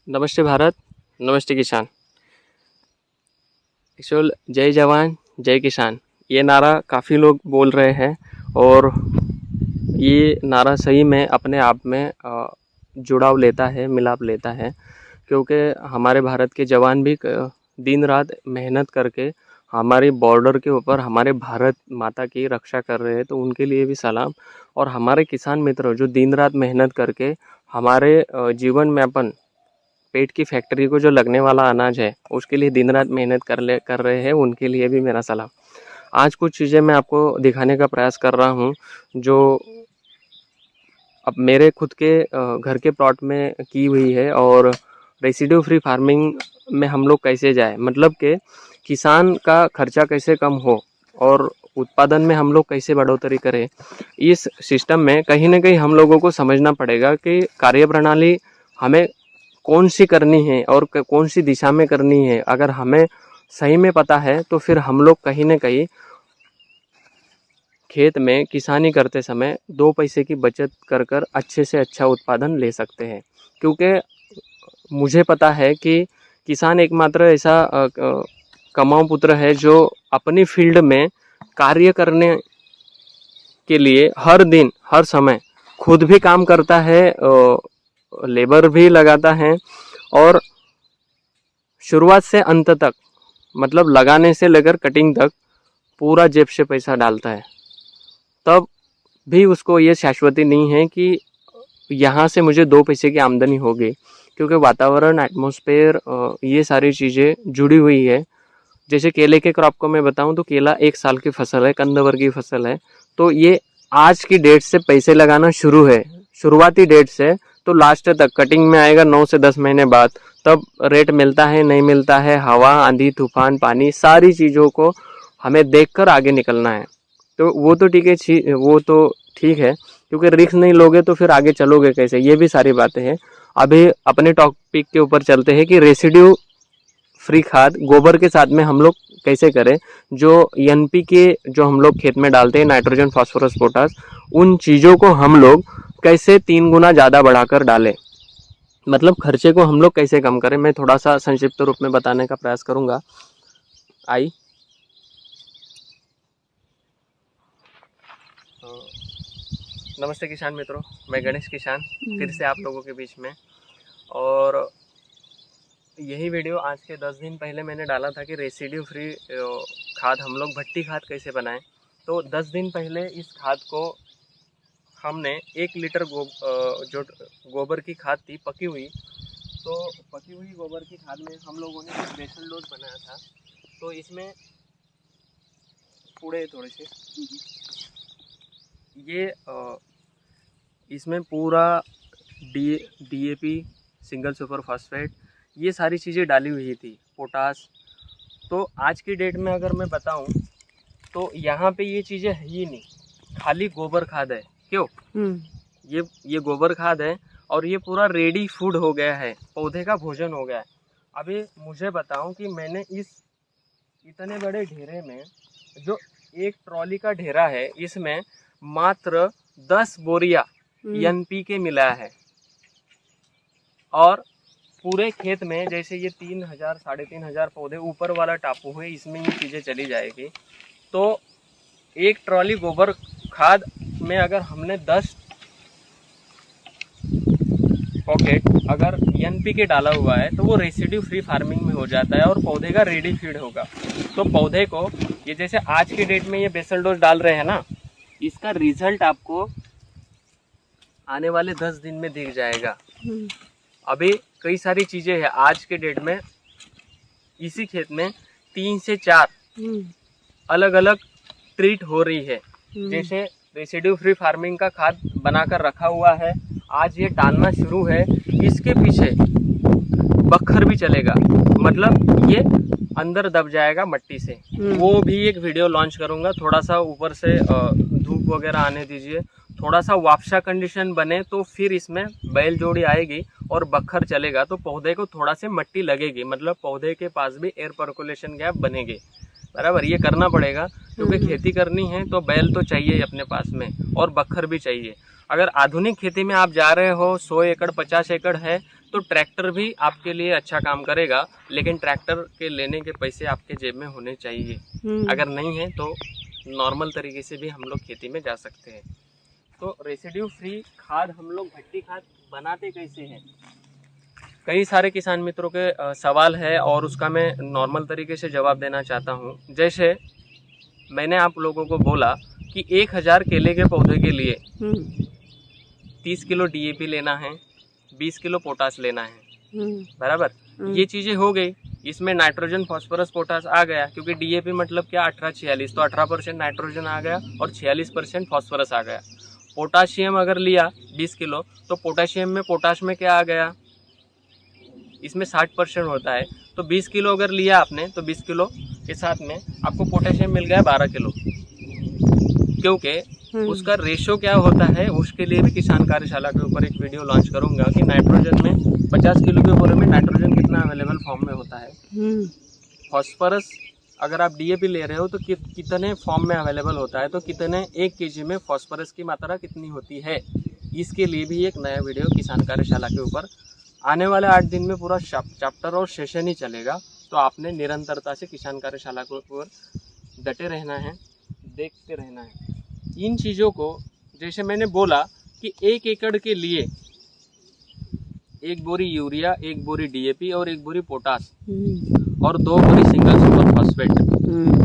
नमस्ते भारत, नमस्ते किसान। एक्चुअल जय जवान जय किसान ये नारा काफ़ी लोग बोल रहे हैं और ये नारा सही में अपने आप में जुड़ाव लेता है, मिलाप लेता है, क्योंकि हमारे भारत के जवान भी दिन रात मेहनत करके हमारे बॉर्डर के ऊपर हमारे भारत माता की रक्षा कर रहे हैं, तो उनके लिए भी सलाम। और हमारे किसान मित्र जो दिन रात मेहनत करके हमारे जीवन में अपन पेट की फैक्ट्री को जो लगने वाला अनाज है उसके लिए दिन रात मेहनत कर रहे हैं, उनके लिए भी मेरा सलाम। आज कुछ चीज़ें मैं आपको दिखाने का प्रयास कर रहा हूँ जो अब मेरे खुद के घर के प्लॉट में की हुई है, और रेसिड्यू फ्री फार्मिंग में हम लोग कैसे जाए, मतलब कि किसान का खर्चा कैसे कम हो और उत्पादन में हम लोग कैसे बढ़ोतरी करें। इस सिस्टम में कहीं ना कहीं हम लोगों को समझना पड़ेगा कि कार्यप्रणाली हमें कौन सी करनी है और कौन सी दिशा में करनी है। अगर हमें सही में पता है तो फिर हम लोग कहीं ना कहीं खेत में किसानी करते समय 2 पैसे की बचत कर कर अच्छे से अच्छा उत्पादन ले सकते हैं। क्योंकि मुझे पता है कि किसान एकमात्र ऐसा कमाऊ पुत्र है जो अपनी फील्ड में कार्य करने के लिए हर दिन हर समय खुद भी काम करता है, लेबर भी लगाता है, और शुरुआत से अंत तक मतलब लगाने से लेकर कटिंग तक पूरा जेब से पैसा डालता है। तब भी उसको ये शाश्वती नहीं है कि यहाँ से मुझे 2 पैसे की आमदनी होगी, क्योंकि वातावरण, एटमॉस्फेयर, ये सारी चीज़ें जुड़ी हुई है। जैसे केले के क्रॉप को मैं बताऊं तो केला 1 साल की फसल है, कंदवर की फसल है, तो ये आज की डेट से पैसे लगाना शुरू है, शुरुआती डेट से, तो लास्ट तक कटिंग में आएगा 9 से 10 महीने बाद। तब रेट मिलता है नहीं मिलता है, हवा, आंधी, तूफान, पानी, सारी चीज़ों को हमें देखकर आगे निकलना है। तो वो तो ठीक है, वो तो ठीक है, क्योंकि रिस्क नहीं लोगे तो फिर आगे चलोगे कैसे, ये भी सारी बातें हैं। अभी अपने टॉपिक के ऊपर चलते हैं कि रेसिड्यू फ्री खाद गोबर के साथ में हम लोग कैसे करें। जो एनपीके जो हम लोग खेत में डालते हैं, नाइट्रोजन, फास्फोरस, पोटास, उन चीज़ों को हम लोग कैसे 3 गुना ज़्यादा बढ़ाकर डालें, मतलब खर्चे को हम लोग कैसे कम करें, मैं थोड़ा सा संक्षिप्त रूप में बताने का प्रयास करूँगा। आई नमस्ते किसान मित्रों, मैं गणेश किसान फिर से आप लोगों के बीच में। और यही वीडियो आज के 10 दिन पहले मैंने डाला था कि रेसिड्यू फ्री खाद हम लोग भट्टी खाद कैसे बनाएं। तो 10 दिन पहले इस खाद को हमने 1 लीटर जो गोबर की खाद थी पकी हुई, तो पकी हुई गोबर की खाद में हम लोगों ने एक बेसल डोज बनाया था। तो इसमें पूरे थोड़े से ये इसमें पूरा डीएपी, सिंगल सुपर फास्फेट, ये सारी चीज़ें डाली हुई थी, पोटास। तो आज की डेट में अगर मैं बताऊं तो यहाँ पे ये चीज़ें है ही नहीं, खाली गोबर खाद है। क्यों? ये गोबर खाद है और ये पूरा रेडी फूड हो गया है, पौधे का भोजन हो गया है। अभी मुझे बताऊं कि मैंने इस इतने बड़े ढेरे में, जो 1 ट्रॉली का ढेरा है, इसमें मात्र 10 बोरिया एनपीके मिला है। और पूरे खेत में जैसे ये 3000 3,500 पौधे ऊपर वाला टापू है, इसमें ये चीज़ें चली जाएगी। तो 1 ट्रॉली गोबर खाद में अगर हमने 10 पॉकेट अगर एनपीके डाला हुआ है तो वो रेसिड्यू फ्री फार्मिंग में हो जाता है और पौधे का रेडी फीड होगा। तो पौधे को ये जैसे आज की डेट में ये बेसल डोज डाल रहे हैं ना, इसका रिजल्ट आपको आने वाले 10 दिन में दिख जाएगा। अभी कई सारी चीज़ें हैं आज के डेट में, इसी खेत में 3 से 4 अलग अलग ट्रीट हो रही है। जैसे रेसिड्यू फ्री फार्मिंग का खाद बनाकर रखा हुआ है, आज ये डालना शुरू है, इसके पीछे बखर भी चलेगा, मतलब ये अंदर दब जाएगा मट्टी से। वो भी एक वीडियो लॉन्च करूंगा। थोड़ा सा ऊपर से धूप वगैरह आने दीजिए, थोड़ा सा वापसा कंडीशन बने तो फिर इसमें बैल जोड़ी आएगी और बखर चलेगा, तो पौधे को थोड़ा से मट्टी लगेगी, मतलब पौधे के पास भी एयर पर्कुलेशन गैप बनेगी। बराबर, ये करना पड़ेगा क्योंकि खेती करनी है तो बैल तो चाहिए अपने पास में और बखर भी चाहिए। अगर आधुनिक खेती में आप जा रहे हो, 100 एकड़ 50 एकड़ है, तो ट्रैक्टर भी आपके लिए अच्छा काम करेगा, लेकिन ट्रैक्टर के लेने के पैसे आपके जेब में होने चाहिए। अगर नहीं है तो नॉर्मल तरीके से भी हम लोग खेती में जा सकते हैं। तो रेसिड्यू फ्री खाद हम लोग भट्टी खाद बनाते कैसे हैं, कई सारे किसान मित्रों के सवाल है और उसका मैं नॉर्मल तरीके से जवाब देना चाहता हूँ। जैसे मैंने आप लोगों को बोला कि 1000 केले के पौधे के लिए 30 किलो DAP लेना है, 20 किलो पोटास लेना है, बराबर। ये चीज़ें हो गई। इसमें नाइट्रोजन फॉस्फोरस पोटास आ गया, क्योंकि DAP मतलब क्या 18-46, तो 18% नाइट्रोजन आ गया और 46% फॉस्फोरस आ गया। पोटाशियम अगर लिया 20 किलो, तो पोटाशियम में पोटाश में क्या आ गया, इसमें 60% होता है। तो 20 किलो अगर लिया आपने, तो 20 किलो के साथ में आपको पोटेशियम मिल गया 12 किलो, क्योंकि उसका रेशो क्या होता है, उसके लिए भी किसान कार्यशाला के ऊपर एक वीडियो लॉन्च करूंगा कि नाइट्रोजन में 50 किलो के बोरे में नाइट्रोजन कितना अवेलेबल फॉर्म में होता है, फॉस्फोरस अगर आप DAP ले रहे हो तो कितने फॉर्म में अवेलेबल होता है, तो कितने 1 kg में फॉस्फोरस की मात्रा कितनी होती है। इसके लिए भी एक नया वीडियो किसान कार्यशाला के ऊपर आने वाले 8 दिन में पूरा चैप्टर और सेशन ही चलेगा। तो आपने निरंतरता से किसान कार्यशाला के ऊपर डटे रहना है, देखते रहना है इन चीज़ों को। जैसे मैंने बोला कि 1 एकड़ के लिए 1 बोरी यूरिया, 1 बोरी DAP और 1 बोरी पोटास और 2 बोरी सिंगल सुपर फॉस्फेट,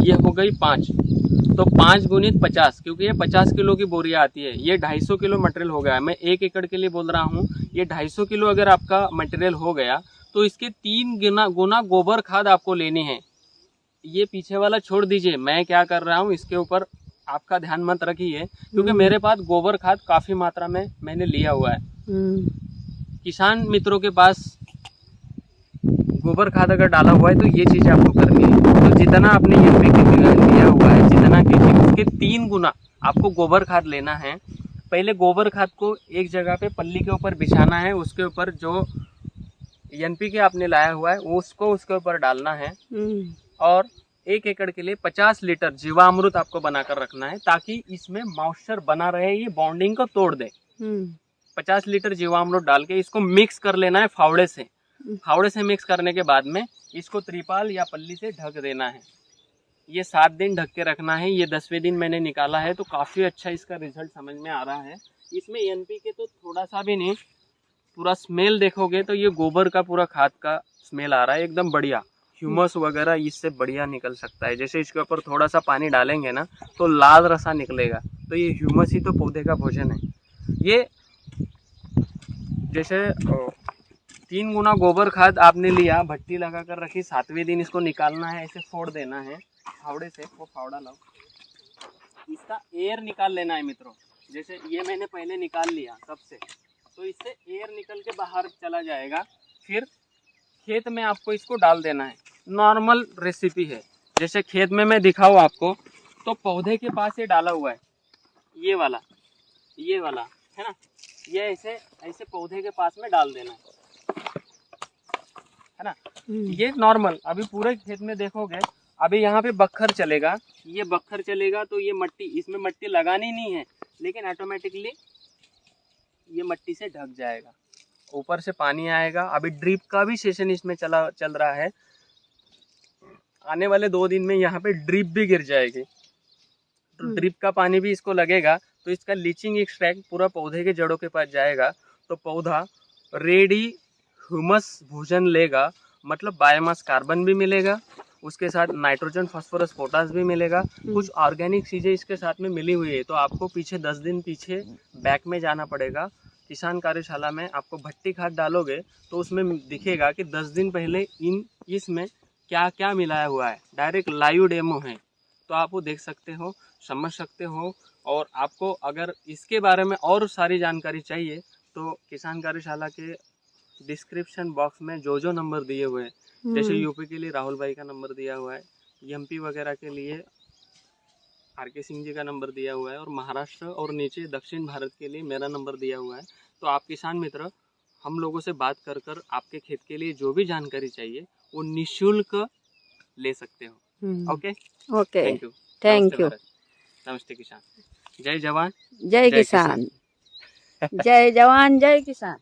ये हो गई 5। तो 5 गुणित 50, क्योंकि ये 50 किलो की बोरियां आती है, ये 250 किलो मटेरियल हो गया। मैं 1 एकड़ के लिए बोल रहा हूँ, ये 250 किलो अगर आपका मटेरियल हो गया तो इसके 3 गुना गोबर खाद आपको लेनी है। ये पीछे वाला छोड़ दीजिए, मैं क्या कर रहा हूँ इसके ऊपर आपका ध्यान मत रखिए, क्योंकि मेरे पास गोबर खाद काफ़ी मात्रा में मैंने लिया हुआ है। किसान मित्रों के पास गोबर खाद अगर डाला हुआ है तो ये चीज़ आपको करनी है। तो जितना आपने लिया हुआ है, जितना केजी, उसके 3 गुना आपको गोबर खाद लेना है। पहले गोबर खाद को एक जगह पे पल्ली के ऊपर बिछाना है, उसके ऊपर जो NPK आपने लाया हुआ है उसको उसके ऊपर डालना है, और 1 एकड़ के लिए 50 लीटर जीवामृत आपको बनाकर रखना है, ताकि इसमें मॉइस्चर बना रहे, ये बॉन्डिंग को तोड़ दे। 50 लीटर जीवामृत डाल के इसको मिक्स कर लेना है फावड़े से। फावड़े से मिक्स करने के बाद में इसको त्रिपाल या पल्ली से ढक देना है। ये 7 दिन ढक के रखना है। ये 10वें दिन मैंने निकाला है तो काफ़ी अच्छा इसका रिजल्ट समझ में आ रहा है। इसमें NPK तो थोड़ा सा भी नहीं, पूरा स्मेल देखोगे तो ये गोबर का पूरा खाद का स्मेल आ रहा है, एकदम बढ़िया। ह्यूमस वगैरह इससे बढ़िया निकल सकता है। जैसे इसके ऊपर थोड़ा सा पानी डालेंगे ना तो लाल रसा निकलेगा, तो ये ह्यूमस ही तो पौधे का भोजन है। ये जैसे 3 गुना गोबर खाद आपने लिया, भट्टी लगा कर रखी, 7वें दिन इसको निकालना है, ऐसे फोड़ देना है फावड़े से। वो फावड़ा लाओ, इसका एयर निकाल लेना है मित्रों। जैसे ये मैंने पहले निकाल लिया सबसे, तो इससे एयर निकल के बाहर चला जाएगा। फिर खेत में आपको इसको डाल देना है। नॉर्मल रेसिपी है, जैसे खेत में मैं दिखाऊँ आपको, तो पौधे के पास ये डाला हुआ है, ये वाला है ना, ये ऐसे ऐसे पौधे के पास में डाल देना है ना। ये नॉर्मल, अभी पूरे खेत में देखोगे, अभी यहाँ पे बखर चलेगा, ये बखर चलेगा तो ये मट्टी, इसमें मट्टी लगानी नहीं है, लेकिन ऑटोमेटिकली ये मट्टी से ढक जाएगा, ऊपर से पानी आएगा। अभी ड्रिप का भी सेशन इसमें चल रहा है। आने वाले 2 दिन में यहाँ पे ड्रिप भी गिर जाएगी, तो ड्रिप का पानी भी इसको लगेगा, तो इसका लीचिंग एक्सट्रैक्ट पूरा पौधे के जड़ों के पास जाएगा, तो पौधा रेडी ह्यूमस भोजन लेगा, मतलब बायोमास कार्बन भी मिलेगा, उसके साथ नाइट्रोजन फास्फोरस पोटास भी मिलेगा, कुछ ऑर्गेनिक चीज़ें इसके साथ में मिली हुई है। तो आपको पीछे 10 दिन पीछे बैक में जाना पड़ेगा। किसान कार्यशाला में आपको भट्टी खाद डालोगे तो उसमें दिखेगा कि 10 दिन पहले इसमें क्या क्या मिलाया हुआ है, डायरेक्ट लाइव डेमो है, तो आप वो देख सकते हो, समझ सकते हो। और आपको अगर इसके बारे में और सारी जानकारी चाहिए तो किसान कार्यशाला के डिस्क्रिप्शन बॉक्स में जो नंबर दिए हुए हैं, जैसे यूपी के लिए राहुल भाई का नंबर दिया हुआ है, MP वगैरह के लिए RK सिंह जी का नंबर दिया हुआ है, और महाराष्ट्र और नीचे दक्षिण भारत के लिए मेरा नंबर दिया हुआ है। तो आप किसान मित्र, हम लोगों से बात कर आपके खेत के लिए जो भी जानकारी चाहिए वो निःशुल्क ले सकते हो। Okay, thank you. Thank you. नमस्ते किसान, जय जवान जय किसान। जय जवान जय किसान।